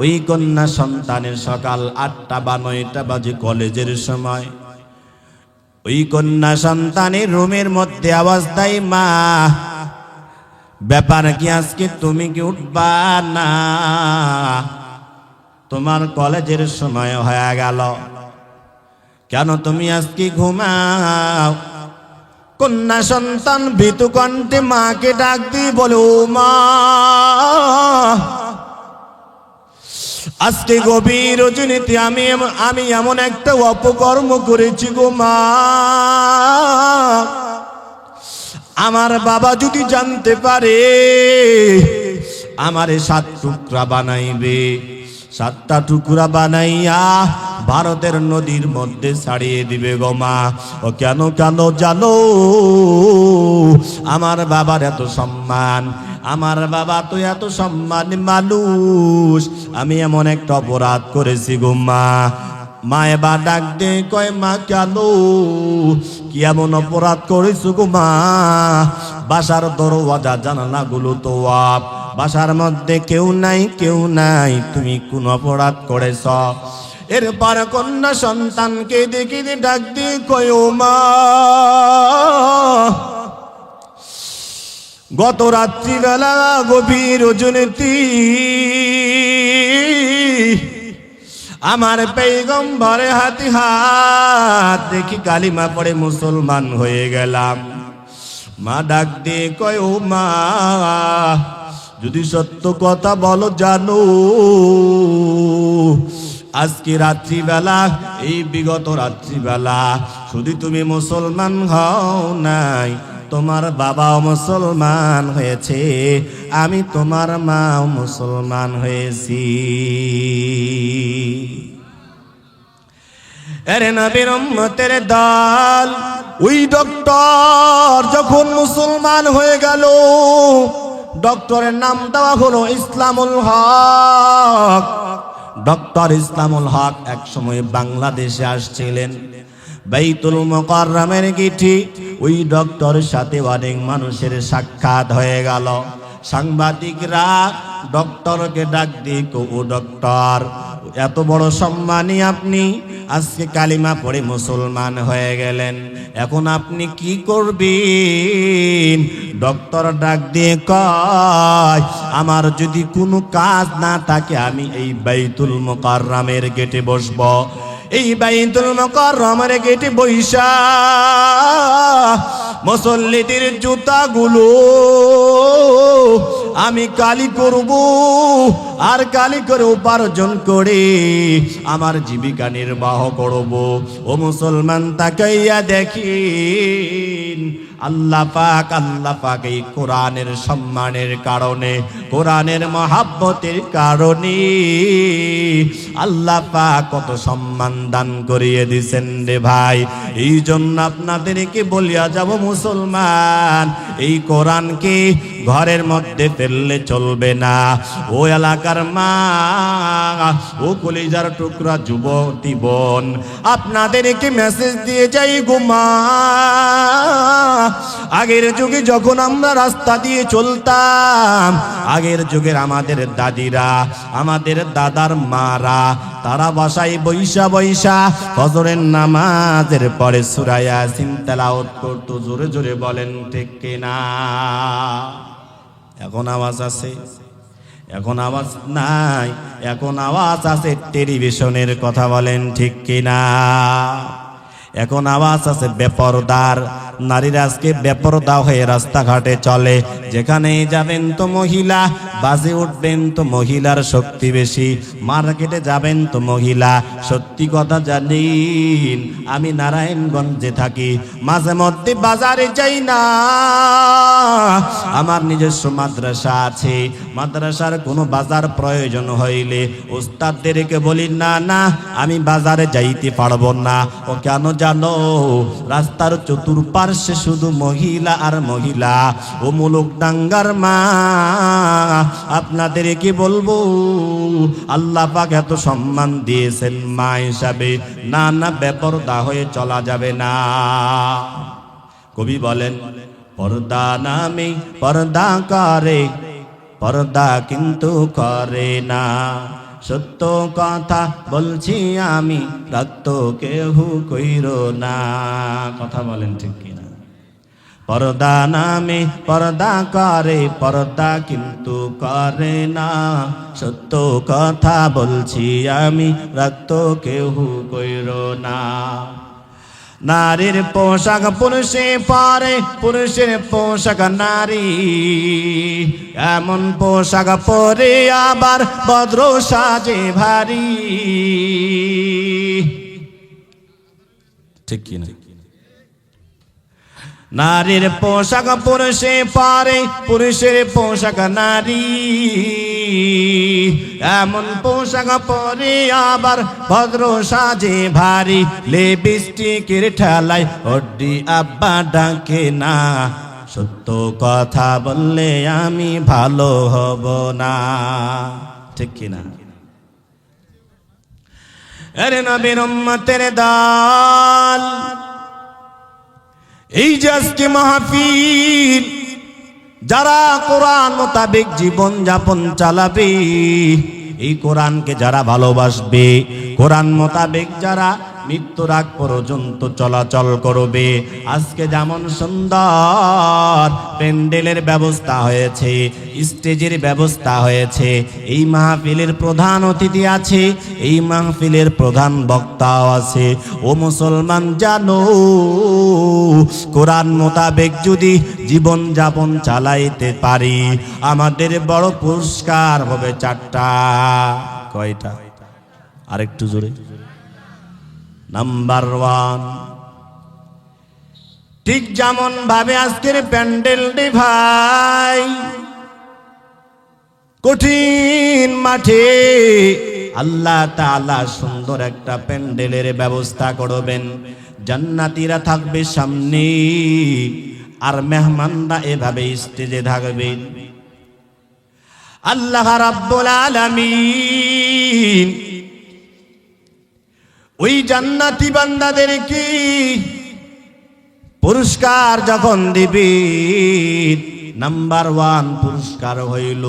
ওই কন্যা সন্তানের সকাল 8টা বা 9টা বাজে কলেজের সময়। ওই কন্যা সন্তানের রুমের মধ্যে আওয়াজ দেয়, মা, ব্যাপার কি আজকে তুমি কি উঠবা না? তোমার কলেজের সময় হয়ে গেল, কেন তুমি আজকে ঘুমাও? কন্যা সন্তান ভীতু কণ্ঠে মাকে ডাক দিয়ে বলে, ও মা, আজকে গভীর রজনীতে আমি এমন একটা অপকর্ম করেছি গো মা। আমার বাবা যদি জানতে পারে আমারে 7 টুকরা বানাইবে, 7টা টুকরা বানাইয়া ভারতের নদীর মধ্যে ছাড়িয়ে দিবে গো মা। ও কেন কেন জানো? আমার বাবার এত সম্মান, আমার বাবা তো এত সম্মানী মানুষ, আমি এমন একটা অপরাধ করেছি গো মা। মা এবার ডাক দে কয়, মা কেন, কি এমন অপরাধ করেছো গো মা? বাসার দরওয়াজা জানালাগুলো তো আপ, বাসার মধ্যে কেউ নাই, কেউ নাই, তুমি কোন অপরাধ করেছ? এরপর কন্যা সন্তানকে দেখে ডাক দিয়ে কয়, ও মা, গত রাত্রিবেলা গভীর রজনীতে আমার পয়গম্বরের হাতে হাত দেখি কালিমা পড়ে মুসলমান হয়ে গেলাম। মা ডাক দিয়ে কয়, ও মা, যদি সত্য কথা বলো জানো, আজকে রাত্রিবেলা, এই বিগত রাত্রিবেলা শুধু তুমি মুসলমান হও নাই, তোমার বাবাও মুসলমান হয়েছে, আমি তোমার মাও মুসলমান হয়েছি। এরে নবীর উম্মতের দল, ওই ডক্টর যখন মুসলমান হয়ে গেল, ডক্টরের নাম দেওয়া হলো ইসলামুল হক। ডক্টর ইসলামুল হক এক সময় বাংলাদেশে আসছিলেন। বাইতুল মুকাররমের গেটে ওই ডক্টরের সাথে অনেক মানুষের সাক্ষাৎ হয়ে গেল। সাংবাদিকরা ডক্টরকে ডাক দিয়ে, ও ডক্টর, এত বড় সম্মানী আপনি, আজকে কালিমা পড়ে মুসলমান হয়ে গেলেন, এখন আপনি কি করবেন? ডক্টর ডাক দিয়ে কয়, আমার যদি কোনো কাজ না থাকে আমি এই বাইতুল মুকাররমের গেটে বসব। এই বাইতুল মুকাররমের গেটে বইসা মুসল্লিদের জুতাগুলো আমি কালি করব, আর কালি করে উপার্জন করে আমার জীবিকা নির্বাহ করব। ও মুসলমান, তাকাইয়া দেখিন, আল্লাহ পাক এই কোরআনের সম্মানের কারণে, কোরআনের মহাব্বতের কারণে আল্লাহ পাক কত সম্মান দান করিয়ে দিছেন রে ভাই। এই জন্য আপনাদেরকে বলিয়া যাব, মুসলমান, এই কোরআনকে ঘরের মধ্যে ফেললে চলবে না। ও এলাকার মা, ও কলিজার টুকরা যুবতী বোন, আপনাদেরকে মেসেজ দিয়ে যাই গো মা, আগের যুগে যখন আমরা রাস্তা দিয়ে চলতাম, আগের যুগের আমাদের দাদিরা, আমাদের দাদার মারা, তারা বাসায় বৈশা বৈশা ফজরের নামাজের পরে সূরা ইয়াসিন তেলাওয়াত করত। জোরে জোরে বলেন ঠিক কিনা? এখন আওয়াজ আছে? এখন আওয়াজ নাই। এখন আওয়াজ আছে টেলিভিশনের। কথা বলেন ঠিক কিনা? এখন আওয়াজ আছে বেপরদার। নারীরা আজকে বেপরদা হয়ে রাস্তাঘাটে চলে, যেখানেই যাবেন তো মহিলা, বাসে উঠবেন তো মহিলার শক্তি বেশি, মার্কেটে যাবেন তো মহিলা। সত্যি কথা জানেন, আমি নারায়ণগঞ্জে থাকি, মাঝে মধ্যে বাজারে যাই না, আমার নিজস্ব মাদ্রাসা আছে, মাদ্রাসার কোনো বাজার প্রয়োজন হইলে উস্তাদদেরকে বলি, না না আমি বাজারে যাইতে পারবো না। ও কেন জানো? রাস্তার চতুর্পার্শ্বে শুধু মহিলা আর মহিলা। ও মুলুক ডাঙ্গার মা, আপনাদেরকে বলবো, আল্লাহ পাক এত সম্মান দিয়েছেন মা হিসাবে, না না বেপরদা হয়ে চলা যাবে না। কবি বলেন, পর্দা নামে পর্দা করে, পর্দা কিন্তু করে না, সত্য কথা বলছি আমি, রক্ত কেহ কইর না। কথা বলেন ঠিক কিনা? পর্দা নামে পর্দা করে, পর্দা কিন্তু করে না, সত্য কথা বলছি আমি, রক্ত কেহ কইর না। নারীর পোশাক পুরুষে পরে, পুরুষের পোশাক নারী, এমন পোশাক পরে আবার ভদ্র সাজে ভারী। ঠিক কিনা? নারীর পোশাক পুরুষে পরে, পুরুষের পোশাক নারী, এমন পোশাক পরে আবার ভদ্র সাজে ভারী। লিপস্টিকের ঠেলায় ওডি আব্বা ডাকে না, সত্য কথা বললে আমি ভালো হব না। ঠিক কিনা? আরে নবীর উম্মতের দল, এই যে আজকে মাহফিল, যারা কোরআন মোতাবেক জীবন যাপন চালাবে, এই কোরআনকে যারা ভালোবাসবে, কোরআন মোতাবেক যারা মৃত্যুর আগ পর্যন্ত চলাচল করবে, আজকে যেমন সুন্দর প্যান্ডেলের ব্যবস্থা হয়েছে, স্টেজের ব্যবস্থা হয়েছে, এই মাহফিলের প্রধান অতিথি আছে, এই মাহফিলের প্রধান বক্তাও আছে। ও মুসলমান, জানো কোরআন মোতাবেক যদি জীবন যাপন চালাইতে পারি, আমাদের বড় পুরস্কার হবে 4টা। কয়টা? আরেকটু জোরে। নাম্বার 1, ঠিক যেমন ভাবে আজকের প্যান্ডেলটি ভাই কঠিন মাঠে আল্লাহ তাআলা সুন্দর একটা প্যান্ডেলের ব্যবস্থা করবেন, জান্নাতীরা থাকবে সামনে, আর মেহমানরা এভাবে স্টেজে থাকবে। আল্লাহ রাব্বুল আলামিন ওই জান্নাতি বান্দাদেরকে পুরস্কার যখন দিবেন, নাম্বার 1 পুরস্কার হইল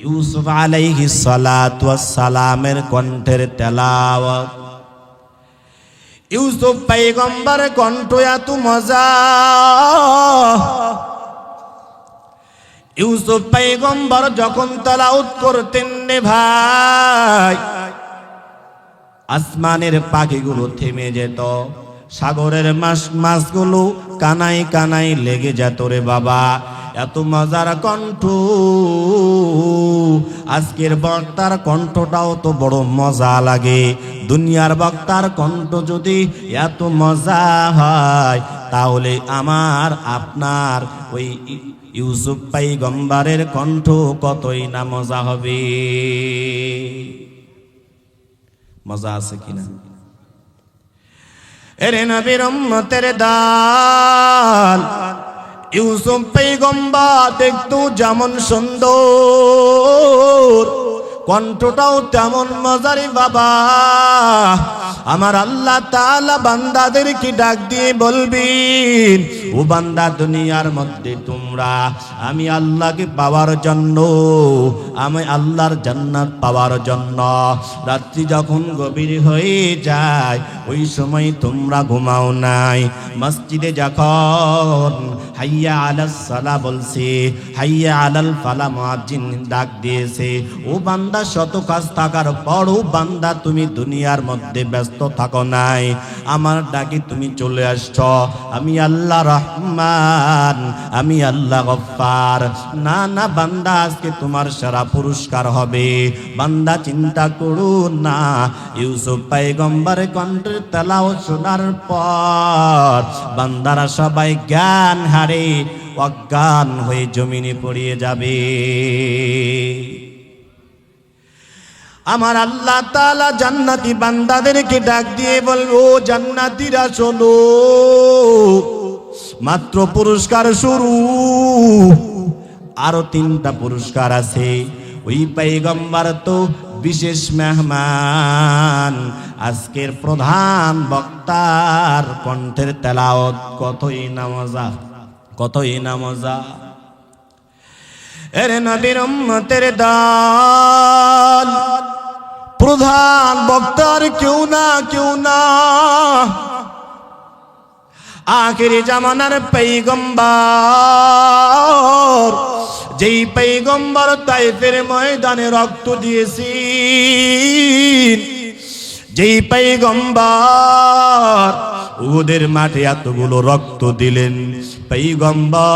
ইউসুফ আলাইহিস সালাতু ওয়াস সালামের কণ্ঠের তেলাওয়াত। ইউসুফ পয়গম্বরের কণ্ঠ এত মজা, ইউসুফ পয়গম্বর যখন তেলাওয়াত করতেন রে ভাই, আসমানের পাখিগুলো থেমে যেত, সাগরের মাছগুলো কানাই কানাই লেগে যেত রে বাবা। এত মজার কণ্ঠ। আজকের বক্তার কণ্ঠটাও তো বড় মজা লাগে। দুনিয়ার বক্তার কণ্ঠ যদি এত মজা হয়, তাহলে আমার আপনার ওই ইউসুফ পয়গম্বরের কণ্ঠ কতই না মজা হবে। মজা আছে কিনা? এরে নবীর উম্মতের দাল ইউসুফ পয়গম্বর দেখতো যেমন সুন্দর, কণ্ঠটাও তেমন মজারি বাবা। আমার আল্লাহ তাআলা বান্দাদেরকে ডাক দিয়ে বলবেন, ও বান্দা, দুনিয়ার মধ্যে তোমরা আমি আল্লাহকে পাওয়ার জন্য, আমি আল্লাহর জান্নাত পাওয়ার জন্য রাত্রি যখন গভীর হয়ে যায়, ওই সময় তোমরা ঘুমাও নাই। মসজিদে যখন হাইয়া আলাস সালাহ বলছে, হাইয়া আলাল ফালাহ মুয়াজ্জিন ডাক দিয়েছে, ও বান্দা শত কাজ থাকার পরও বান্দা তুমি দুনিয়ার মধ্যে ব্যস্ত থাকো নাই, আমার ডাকে তুমি চলে আসছো। আমি আল্লাহ রহমান, আমি আল্লাহ গফফার। না না বান্দা, আজকে তোমার সারা পুরস্কার হবে। বান্দা চিন্তা করো না। ইউসুফ পয়গম্বরের কণ্ঠের তেলাওয়াত শোনার পর বান্দারা সবাই জ্ঞান হারে অজ্ঞান হয়ে জমিনে পড়িয়ে যাবে। আমার আল্লাহ তাআলা জান্নাতি বান্দাদেরকে ডাক দিয়ে বলবে, ও জান্নাতীরা শোনো, মাত্র পুরস্কার শুরু, আরো 3টা পুরস্কার আছে। ওই পয়গম্বর তো বিশেষ মেহমান, আজকের প্রধান বক্তার কণ্ঠের তেলাওয়াত কতই না মজা, কতই না মজা। এরে নবীর উম্মতের দল, প্রধান বক্তার কেউ না কেউ না, আখিরি জামানার পয়গম্বর, যেই পয়গম্বর তায়েফের ময়দানে রক্ত দিয়েছেন, যেই পয়গম্বর উহুদের মাঠে এতগুলো রক্ত দিলেন, পয়গম্বর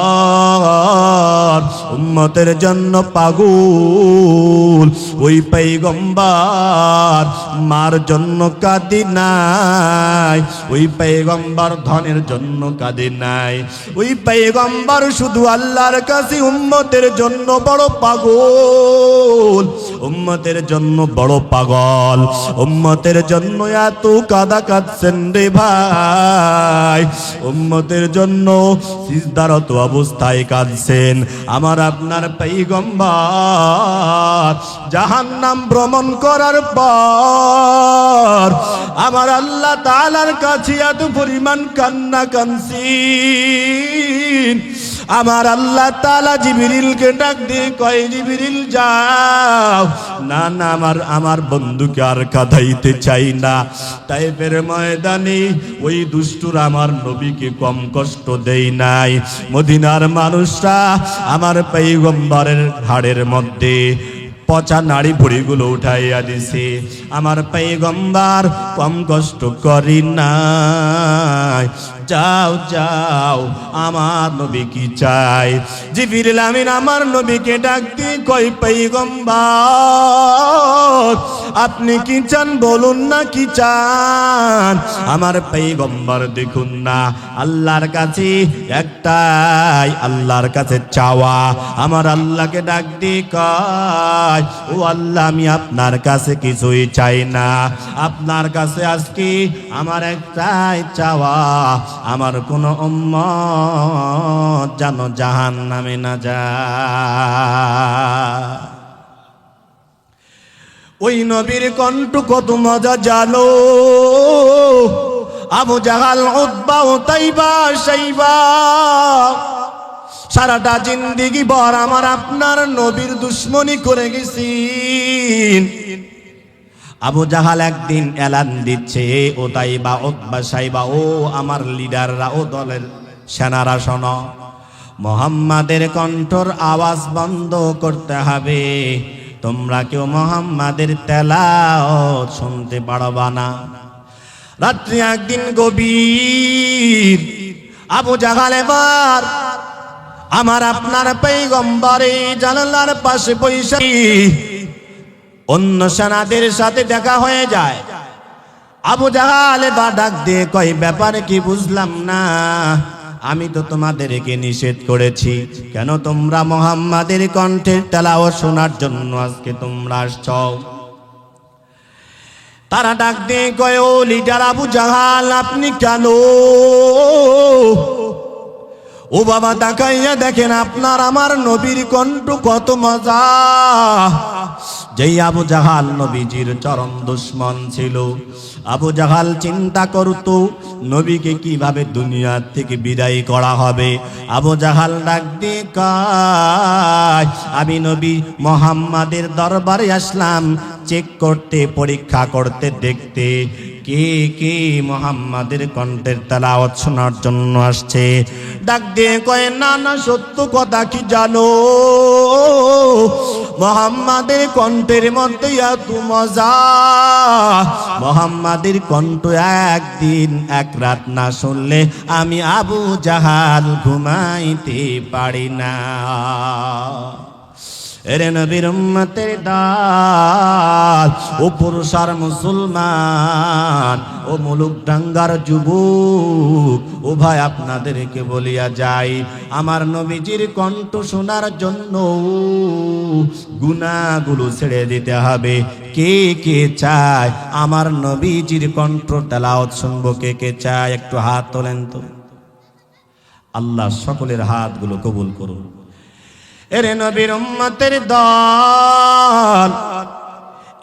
উম্মতের জন্য পাগল। ওই পয়গম্বর মার জন্য কাঁদে নাই, ওই পয়গম্বর ধনের জন্য কাঁদে নাই, ওই পয়গম্বর শুধু আল্লাহর কাছে উম্মতের জন্য বড় পাগল, উম্মতের জন্য বড় পাগল, উম্মতের জন্য এত কাঁদা কাঁদছেন রে ভাই, উম্মতের জন্য সিজদারত অবস্থায় কাঁদছেন। আমার আপনার পয়গম্বর জাহান্নাম ভ্রমণ করার পর আমার আল্লাহ তাআলার কাছে এত পরিমাণ কান্না কাঁদছেন। আমার আল্লাহ তাআলা জিবরিলকে ডাক দিয়ে কয়, জিবরিল যাও। না না, আমার বন্ধুকে আর কাঁদাইতে চাই না। তায়েফের ময়দানে ওই দুষ্টুর আমার নবীকে কম কষ্ট দেই নাই। মদিনার মানুষরা আমার পয়গম্বরের হাড়ের মধ্যে পচা নাড়ি ভুড়িগুলো উঠাইয়া দিছে। আমার পয়গম্বর কম কষ্ট করি নাই। যাও যাও, আমার নবী কি চাই। জিবরিল আমিন আমার নবীকে ডাক দিয়ে কই, পয়গম্বর আপনি কি চান বলুন না, কি চান। আমার পয়গম্বর দেখুন না, আল্লাহর কাছে একটাই, আল্লাহর কাছে চাওয়া। আমার আল্লাহকে ডাক দিয়ে কয়, ও আল্লাহ, আমি আপনার কাছে কিছুই চাই না, আপনার কাছে আজকে আমার একটাই চাওয়া, আমার কোন উম্মত যেন জাহান্নামে না যায়। ওই নবীর কণ্ঠ কত মজা জানো। আবু জাহাল, উতবা, উতাইবা, শাইবা সারাটা জিন্দেগি ভর আমার আপনার নবীর দুশ্মনী করে গেছি। আবু জাহাল একদিন এলান দিচ্ছে, উতাইবা, উতবা, শাইবা, ও আমার লিডাররা, ও দলের সেনারা শোনো, মুহাম্মাদের কণ্ঠর আওয়াজ বন্ধ করতে হবে। তোমরা কেউ মুহাম্মাদের তেলাওয়াত শুনতে পারবা না। রাত্রি একদিন গভীর, আবু জাহাল এবার আমার আপনার পয়গম্বরে জানালার পাশে বসে অন্য সেনাদের সাথে দেখা হয়ে যায়। আবু জাহাল এবার ডাক দিয়ে কয়, ব্যাপার কি বুঝলাম না, আমি তো তোমাদেরকে নিষেধ করেছি, কেন তোমরা মুহাম্মাদের কণ্ঠের তেলাওয়াত শোনার জন্য আজকে তোমরা আসছো? তারা ডাক দিয়ে কয়, ও লিডার আবু জাহাল, আপনি কেন? ও বাবা, তাকাইয়া দেখেন আপনার আমার নবীর কণ্ঠ কত মজা। যেই আবু জাহাল নবীজির চরম দুশ্মন ছিল, আবু জাহাল চিন্তা করত নবীকে কিভাবে দুনিয়া থেকে বিদায় করা হবে। আবু জাহাল ডাক দিয়ে কয়, আমি নবী মুহাম্মাদের দরবারে আসলাম চেক করতে, পরীক্ষা করতে, দেখতে কে কে মুহাম্মাদের কণ্ঠের তেলাওয়াত শোনার জন্য আসছে। ডাক দিয়ে কয়, না না, সত্য কথা কি জানো? মুহাম্মাদের কণ্ঠের মধ্যে এত মজা, মুহাম্মাদের কণ্ঠ একদিন এক রাত না শুনলে আমি আবু জাহাল ঘুমাইতে পারি না। এরে নবীর উম্মতের দল, ও পুরুষ আর মুসলমান, ও মুলুক ডাঙ্গার যুবক, ও ভাই, আপনাদেরকে বলিয়া যাই, আমার নবীজির কণ্ঠ শোনার জন্য গুনাহগুলো ছেড়ে দিতে হবে। কে কে চায় আমার নবীজির কণ্ঠ তেলাওয়াত শুনবো? কে কে চায়? একটু হাত তোলেন তো। আল্লাহ সকলের হাতগুলো কবুল করুন। এরে নবীর উম্মতের দল,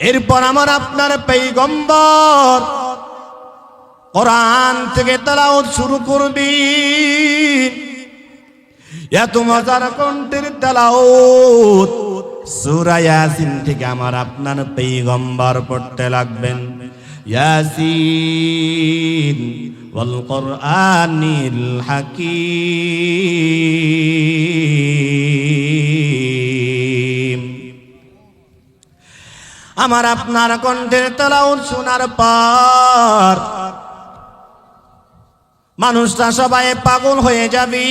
এরপর আমার আপনার পয়গম্বর কোরআন থেকে তেলাওয়াত শুরু করবি। এত মজার কণ্ঠের তেলাওয়াত সূরা ইয়াসিন থেকে আমার আপনার পয়গম্বর পড়তে লাগবেন। ইয়াসিন ওয়াল কোরআনিল হাকীম। আমার আপনার কণ্ঠের তেলাওয়াত শোনার পর মানুষরা সবাই পাগল হয়ে যাবে।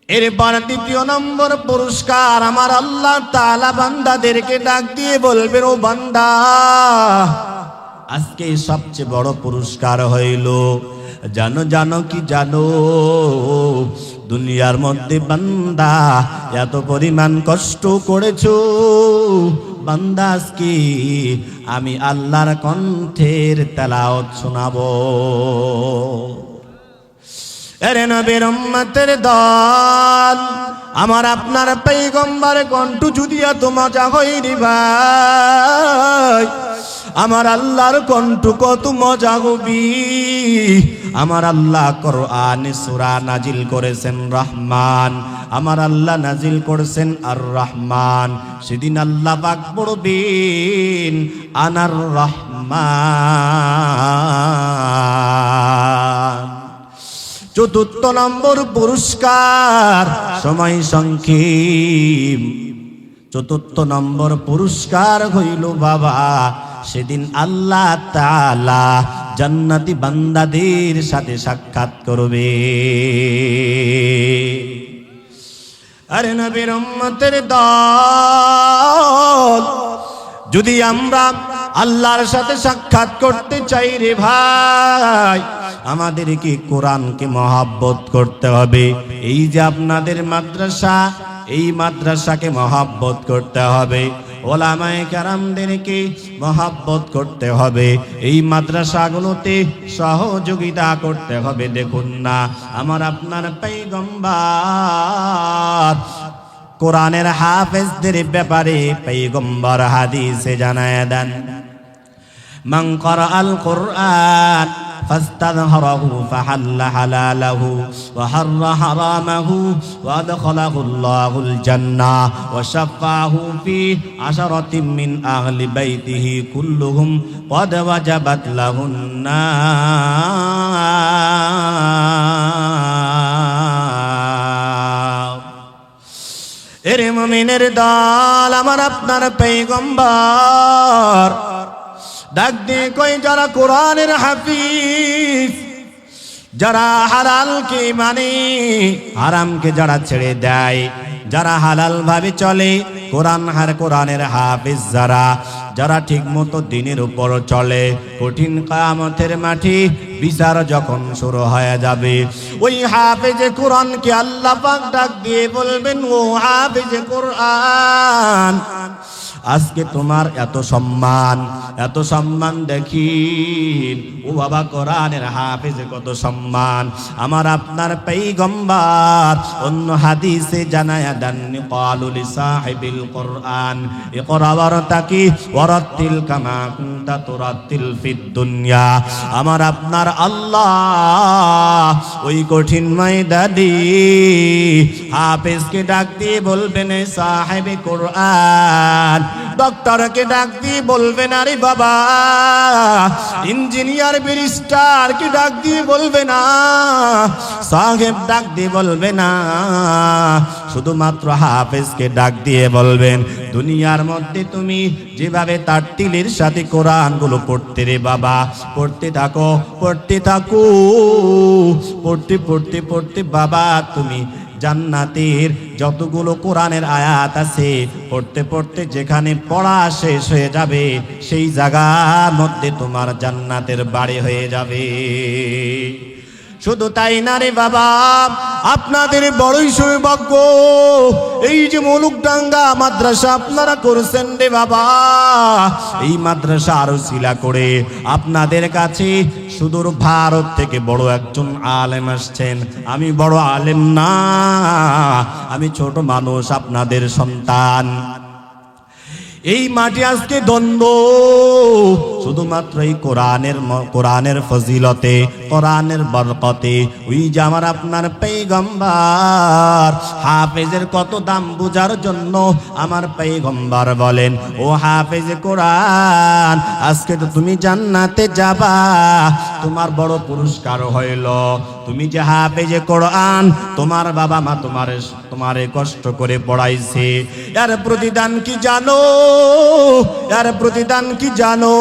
এরপর দ্বিতীয় নম্বর পুরস্কার, আমার আল্লাহ তাআলা বান্দাদেরকে ডাক দিয়ে বলবেন, ও বান্দা, আজকে সবচেয়ে বড় পুরস্কার হইল, জানো জানো কি জানো? দুনিয়ার মধ্যে বান্দা এত পরিমাণ কষ্ট করেছো, বান্দা আজকে আমি আল্লাহর কণ্ঠের তেলাওয়াত শোনাবো। এরে নবীর উম্মতের দল, আমার আপনার পয়গম্বর কণ্ঠ যদি এত মজা হয় রে ভাই, আমার আল্লাহর কণ্ঠ কত মজা হবি। আমার আল্লাহ কোরআনে সূরা নাজিল করেছেন রহমান, আমার আল্লাহ নাজিল করেছেন আর রহমান। সেদিন আল্লাহ পাক পড়বেন আনার রহমান। চতুর্থ নম্বর পুরস্কার, সময় সংক্ষেপ, চতুর্থ নম্বর পুরস্কার হইল বাবা, সেদিন আল্লাহ তাআলা জান্নাতি বান্দাদের সাথে সাক্ষাৎ করবে। আরে নবীর উম্মতের দল, যদি আমরা আল্লাহর সাথে সাক্ষাৎ করতে চাই রে ভাই, আমাদেরকে কোরআনকে মহব্বত করতে হবে। এই যে আপনাদের মাদ্রাসা, এই মাদ্রাসাকে মহব্বত করতে হবে, ওলামায়ে কেরামদেরকে মহব্বত করতে হবে, এই মাদ্রাসাগুলোতে সহযোগিতা করতে হবে। দেখুন না, আমার আপনার পয়গম্বর কোরআনের হাফেজদের ব্যাপারে পয়গম্বর হাদিসে জানায় দেন, মান ক্বারাআল কুরআন ফাস্তাযহারাহু ফাহাল্লা হালালাহু ওয়া হাররা হারামাহু ওয়া আদখালাহুল্লাহুল জান্নাহ ওয়া শাফাআহু ফি আশারাতিন মিন আহলি বাইতিহি কুল্লুহুম ক্বাদ ওয়াজাবাত লাহুন নার। এরে মুমিনের দল, আমার আপনার পয়গম্বর ডাক দিয়ে কই, যারা কোরআনের হাফিজ, যারা হালালকে মানে হারামকে যারা ছেড়ে দেয়, যারা হালাল ভাবে চলে, কোরআনের হাফিজ যারা, যারা ঠিক মতো দিনের উপর চলে, কঠিন কিয়ামতের মাঠে বিচার যখন শুরু হয়ে যাবে, ওই হাফেজে কোরআনকে আল্লাহ পাক ডাক দিয়ে বলবেন, ও হাফেজে কোরআন, আজকে তোমার এত সম্মান দেখি। ও বাবা, কোরআনের হাফেজে কত সম্মান। আমার আপনার পয়গম্বর অন্য হাদিসে জানায়া দেন, ক্বালু লিসাহিবিল কোরআন ইকরা ওয়ারতাকি ওয়ারাতিল কামা কুনতা তুরাতিল ফিদ দুনিয়া। আমার আপনার আল্লাহ ওই কঠিন ময়দানে হাফেজকে ডাক দিয়ে বলবেন, সাহেবে কোরআন, ডক্টরকে ডাক দিয়ে বলবেন, আরে বাবা, ইঞ্জিনিয়ার ব্যারিস্টার কে ডাক দিয়ে বলবে না, সাহেব ডাক দিয়ে বলবে না, শুধুমাত্র হাফেজকে ডাক দিয়ে বলবেন, দুনিয়ার মধ্যে তুমি যেভাবে তার তিলের সাথে কোরআনগুলো পড়তে রে বাবা, পড়তে থাকো পড়তে বাবা, তুমি জান্নাতের যতগুলো কোরআনের আয়াত আছে পড়তে যেখানে পড়া শেষ হয়ে যাবে, সেই জায়গার মধ্যে তোমার জান্নাতের বাড়ি হয়ে যাবে। শুধু তাই না রে বাবা, আপনাদের বড়ই সৌভাগ্য, এই যে মুলুকডাঙ্গা মাদ্রাসা আপনারা করছেন রে বাবা, এই মাদ্রাসা আরো শিলা করে আপনাদের কাছে সুদূর ভারত থেকে বড় একজন আলেম আসছেন। আমি বড় আলেম না, আমি ছোট মানুষ, আপনাদের সন্তান। এই মাটি আজকে দ্বন্দ্ব শুধুমাত্র এই কোরআনের ফজিলতে, কোরআনের বরকতে। ওই যে আমার আপনার পয়গম্বর হাফেজের কত দাম বোঝার জন্য আমার পয়গম্বর বলেন, ও হাফেজে কোরআন, আজকে তো তুমি জান্নাতে যাবা, তোমার বড় পুরস্কার হইল, তুমি যে হাফেজে কোরআন, তোমার বাবা মা তোমারে কষ্ট করে পড়াইছে, এর প্রতিদান কি জানো?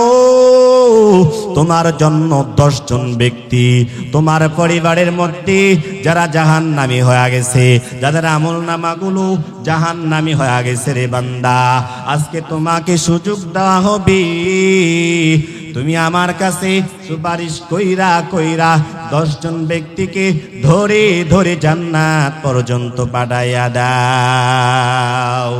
তোমার জন্য 10 জন ব্যক্তি তোমার পরিবারের মধ্যে যারা জাহান্নামী হয়ে গেছে, যাদের আমলনামাগুলো জাহান্নামী হয়ে গেছে রে বান্দা, আজকে তোমাকে সুযোগ দেওয়া হবে, তুমি আমার কাছে সুপারিশ কইরা 10 জন ব্যক্তিকে ধরে জান্নাত পর্যন্ত পাঠাইয়া দাও।